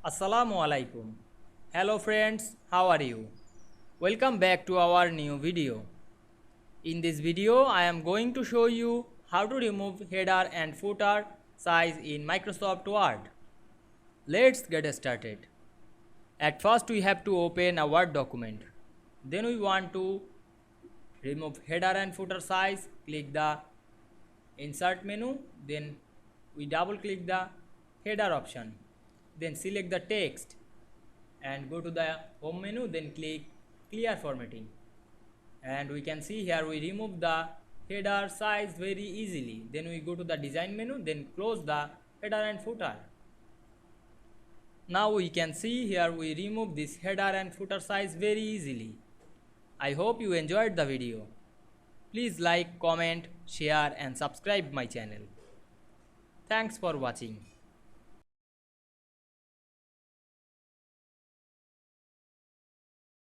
Assalamu Walaikum. Hello friends, how are you? Welcome back to our new video. In this video, I am going to show you how to remove header and footer size in Microsoft Word. Let's get started. At first, we have to open a Word document. Then we want to remove header and footer size. Click the Insert menu. Then we double click the header option. Then select the text and go to the home menu, then click clear formatting, and we can see here we remove the header size very easily. Then we go to the design menu, then close the header and footer. Now we can see here we remove this header and footer size very easily. I hope you enjoyed the video. Please like, comment, share and subscribe my channel. Thanks for watching.